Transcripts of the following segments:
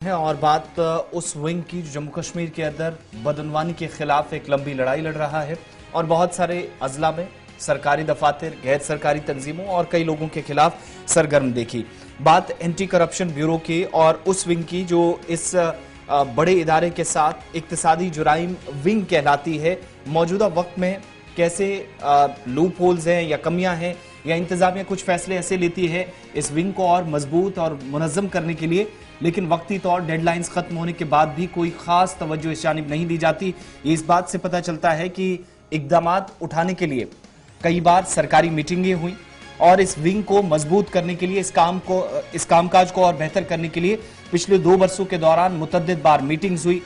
है और बात उस विंग की जो जम्मू कश्मीर के अंदर बदनवानी के खिलाफ एक लंबी लड़ाई लड़ रहा है और बहुत सारे अजला में सरकारी दफातर, गैर सरकारी तंजीमों और कई लोगों के खिलाफ सरगर्म देखी। बात एंटी करप्शन ब्यूरो की और उस विंग की जो इस बड़े इदारे के साथ इक्तिसादी जुराइम विंग कहलाती है। मौजूदा वक्त में कैसे लूप होल्स हैं या कमियां हैं या इंतजामिया कुछ फैसले ऐसे लेती है इस विंग को और मजबूत और मुनज़्ज़म करने के लिए, लेकिन वक्ती तौर डेडलाइंस खत्म होने के बाद भी कोई खास तवज्जो इस जानिब नहीं दी जाती। ये इस बात से पता चलता है कि इकदामात उठाने के लिए कई बार सरकारी मीटिंगें हुई और इस विंग को मजबूत करने के लिए इस कामकाज को और बेहतर करने के लिए पिछले 2 वर्षों के दौरान मुतअद्दिद बार मीटिंग्स हुई,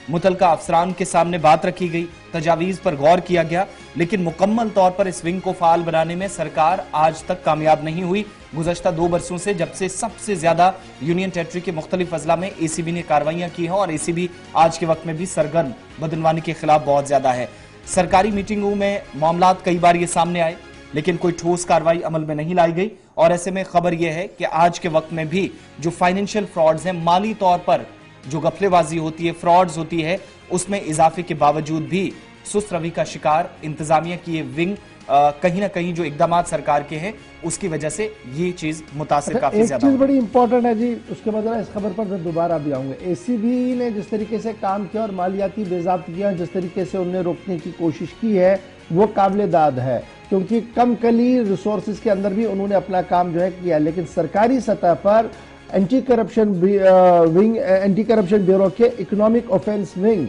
मुतलका अफसरान के सामने बात रखी गई, तजावीज़ पर गौर किया गया, लेकिन मुकम्मल तौर पर इस विंग को फाल बनाने में सरकार आज तक कामयाब नहीं हुई। गुज़श्ता 2 वर्षों से जब से सबसे ज्यादा यूनियन टेरिटरी के मुख्तलिफ अजला में एसीबी ने कार्रवाइयां की हैं और एसीबी आज के वक्त में भी सरगर्म बदनवानी के खिलाफ बहुत ज्यादा है। सरकारी मीटिंगों में मामलात कई बार ये सामने आए, लेकिन कोई ठोस कार्रवाई अमल में नहीं लाई गई और ऐसे में खबर यह है कि आज के वक्त में भी जो फाइनेंशियल फ्रॉड्स हैं, माली तौर पर जो गफलेबाजी होती है, फ्रॉड्स होती है, उसमें इजाफे के बावजूद भी सुस्त रवि का शिकार इंतजामिया की ये विंग कहीं ना कहीं जो इकदामात सरकार के हैं उसकी वजह से ये चीज मुतासिर काफी ज्यादा। एक चीज बड़ी इंपॉर्टेंट है जी, उसके बाद इस खबर पर मैं दोबारा भी आऊंगा। एसीबी ने जिस तरीके से काम किया और मालियाती बेज़ाब्तियां जिस तरीके से उन्हें रोकने की कोशिश की है वो काबिल दाद है, क्योंकि कम कली रिसोर्सेज के अंदर भी उन्होंने अपना काम जो है किया। लेकिन सरकारी सतह पर एंटी करप्शन ब्यूरो के इकोनॉमिक ऑफेंस विंग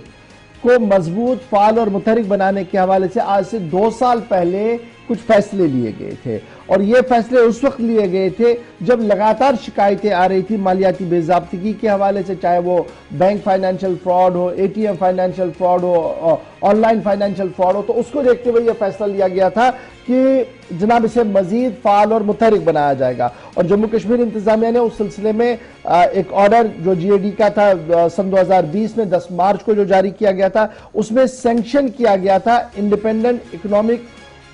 को मजबूत, फाल और मुतहरिक बनाने के हवाले से आज से 2 साल पहले कुछ फैसले लिए गए थे और ये फैसले उस वक्त लिए गए थे जब लगातार शिकायतें आ रही थी मालियाती बेज़ाब्तिगी के हवाले से, चाहे वो बैंक फाइनेंशियल फ्रॉड हो, एटीएम फाइनेंशियल फ्रॉड हो, ऑनलाइन फाइनेंशियल फ्रॉड हो। तो उसको देखते हुए यह फैसला लिया गया था कि जनाब इसे मजीद फाल और मुतहरिक बनाया जाएगा और जम्मू कश्मीर इंतजामिया ने उस सिलसिले में एक ऑर्डर जो जीएडी का था सन 2020 में 10 मार्च को जो जारी किया गया था, उसमें सैंक्शन किया गया था independent economic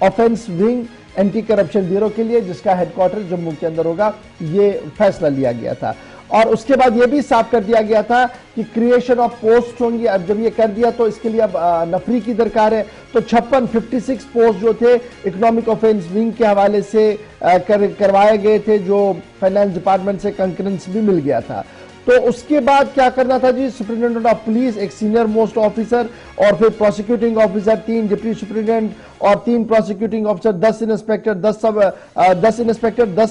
offence wing anti corruption bureau के लिए, जिसका हेडक्वार्टर जम्मू के अंदर होगा। ये फैसला लिया गया था और उसके बाद यह भी साफ कर दिया गया था कि क्रिएशन ऑफ पोस्ट होंगी। अब जब ये कर दिया तो इसके लिए अब नफरी की दरकार है। तो 56 पोस्ट जो थे इकोनॉमिक ऑफेंस विंग के हवाले से करवाए गए थे, जो फाइनेंस डिपार्टमेंट से कंकरेंस भी मिल गया था। तो उसके बाद क्या करना था जी, सुप्रिंटेंडेंट ऑफ पुलिस, एक सीनियर मोस्ट ऑफिसर और फिर प्रोसिक्यूटिंग ऑफिसर, 3 डिप्टी सुप्रिंटेंडेंट और 3 prosecuting officer, 10 inspector, 10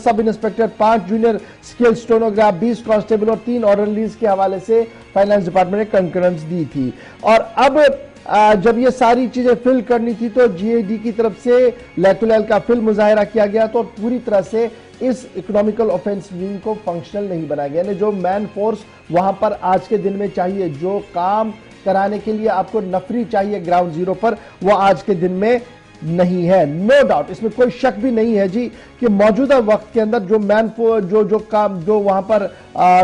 sub inspector, 5 junior scale stenograph, 20 constable और 3 ऑर्डरलीज के हवाले से फाइनेंस डिपार्टमेंट ने कंकरेंस दी थी। और अब जब ये सारी चीजें फिल करनी थी तो जीएडी की तरफ से लैतुलैल का फिल मुजाहिरा किया गया तो पूरी तरह से इस इकोनॉमिकल ऑफेंस विंग को फंक्शनल नहीं बनाया गया। यानी जो मैन फोर्स वहां पर आज के दिन में चाहिए, जो काम कराने के लिए आपको नफरी चाहिए ग्राउंड जीरो पर, वो आज के दिन में नहीं है। नो डाउट, इसमें कोई शक भी नहीं है जी कि मौजूदा वक्त के अंदर जो मैन फोर्स जो वहां पर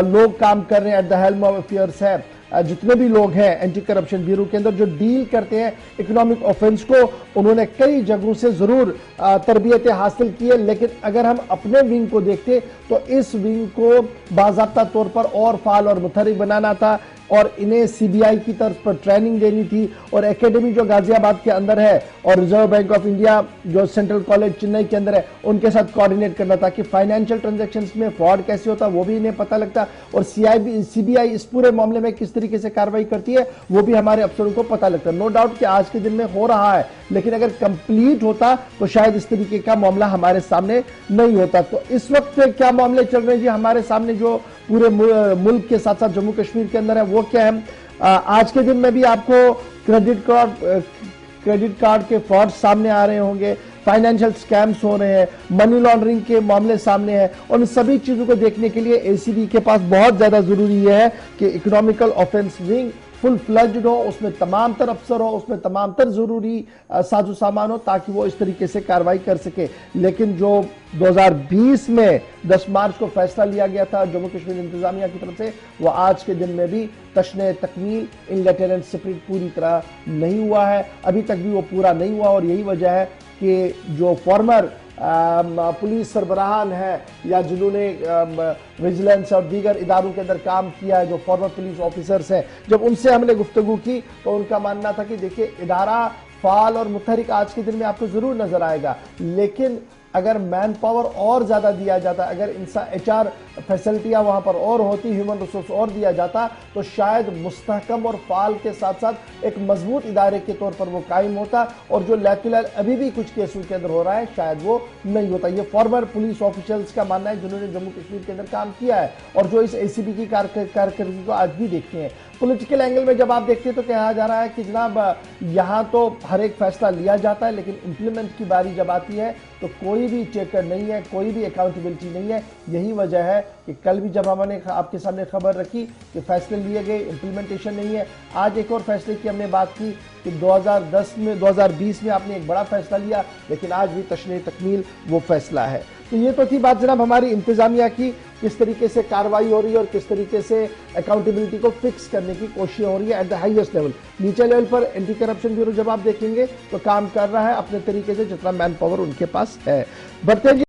लोग काम कर रहे हैं at the helm of affairs है, जितने भी लोग हैं एंटी करप्शन ब्यूरो के अंदर जो डील करते हैं इकोनॉमिक ऑफेंस को, उन्होंने कई जगहों से जरूर तरबियतें हासिल की है। लेकिन अगर हम अपने विंग को देखते तो इस विंग को बाज़ाब्ता तौर पर और फाल और मुतहरिक बनाना था और इन्हें सीबीआई की तरफ पर ट्रेनिंग देनी थी और एकेडमी जो गाजियाबाद के अंदर है और रिजर्व बैंक ऑफ इंडिया जो सेंट्रल कॉलेज चेन्नई के अंदर है, उनके साथ कोऑर्डिनेट करना था कि फाइनेंशियल ट्रांजैक्शंस में फ्रॉड कैसे होता वो भी इन्हें पता लगता और सीबीआई इस पूरे मामले में किस तरीके से कार्रवाई करती है वो भी हमारे अफसरों को पता लगता है। नो डाउट कि आज के दिन में हो रहा है, लेकिन अगर कंप्लीट होता तो शायद इस तरीके का मामला हमारे सामने नहीं होता। तो इस वक्त क्या मामले चल रहे हैं जी हमारे सामने जो पूरे मुल्क के साथ साथ जम्मू कश्मीर के अंदर है, वो क्या है? आज के दिन में भी आपको क्रेडिट कार्ड के फ्रॉड सामने आ रहे होंगे, फाइनेंशियल स्कैम्स हो रहे हैं, मनी लॉन्ड्रिंग के मामले सामने हैं और इन सभी चीजों को देखने के लिए एसीबी के पास बहुत ज्यादा जरूरी है कि इकोनॉमिकल ऑफेंस विंग फुल फ्लज्ड हो, उसमें तमाम तर अफसर हो, उसमें तमाम तर जरूरी साजो सामान हो ताकि वो इस तरीके से कार्रवाई कर सके। लेकिन जो 2020 में 10 मार्च को फैसला लिया गया था जम्मू कश्मीर इंतजामिया की तरफ से, वो आज के दिन में भी तशने तकमील इन लेटेरेंट स्पिरिट पूरी तरह नहीं हुआ है, अभी तक भी वो पूरा नहीं हुआ और यही वजह है कि जो फॉर्मर पुलिस सरबराहान है या जिन्होंने विजिलेंस और दीगर इदारों के अंदर काम किया है, जो फॉर्मर पुलिस ऑफिसर्स हैं, जब उनसे हमने गुफ्तगू की तो उनका मानना था कि देखिए इदारा फाल और मुतहरिक आज के दिन में आपको जरूर नजर आएगा, लेकिन अगर मैन पावर और ज्यादा दिया जाता, अगर इंसान HR फैसिलिटियां वहां पर और होती, ह्यूमन रिसोर्स और दिया जाता, तो शायद मुस्तहकम और फाल के साथ साथ एक मजबूत इदारे के तौर पर वो कायम होता, और जो लैतुलैल अभी भी कुछ केसों के अंदर हो रहा है शायद वो नहीं होता। ये फॉर्मर पुलिस ऑफिशियल्स का मानना है जिन्होंने जम्मू कश्मीर के अंदर काम किया है और जो इस ACB की कारकर्दगी को आज भी देखते हैं। पॉलिटिकल एंगल में जब आप देखते हैं तो कहा जा रहा है कि जनाब यहां तो हर एक फैसला लिया जाता है, लेकिन इंप्लीमेंट की बारी जब आती है तो कोई भी चेकर नहीं है, कोई भी अकाउंटेबिलिटी नहीं है। यही वजह है कि कल भी जब हमने आपके सामने खबर रखी कि फैसले लिए गए, इंप्लीमेंटेशन नहीं है। आज एक और फैसले की हमने बात की कि 2020 में आपने एक बड़ा फैसला लिया, लेकिन आज भी तशरीह तकमील वो फैसला है। तो ये तो थी बात जनाब हमारी इंतजामिया की, किस तरीके से कार्रवाई हो रही है और किस तरीके से अकाउंटेबिलिटी को फिक्स करने की कोशिश हो रही है एट द हाईएस्ट लेवल। नीचे लेवल पर एंटी करप्शन ब्यूरो जब आप देखेंगे तो काम कर रहा है अपने तरीके से, जितना मैन पावर उनके पास है। बढ़ते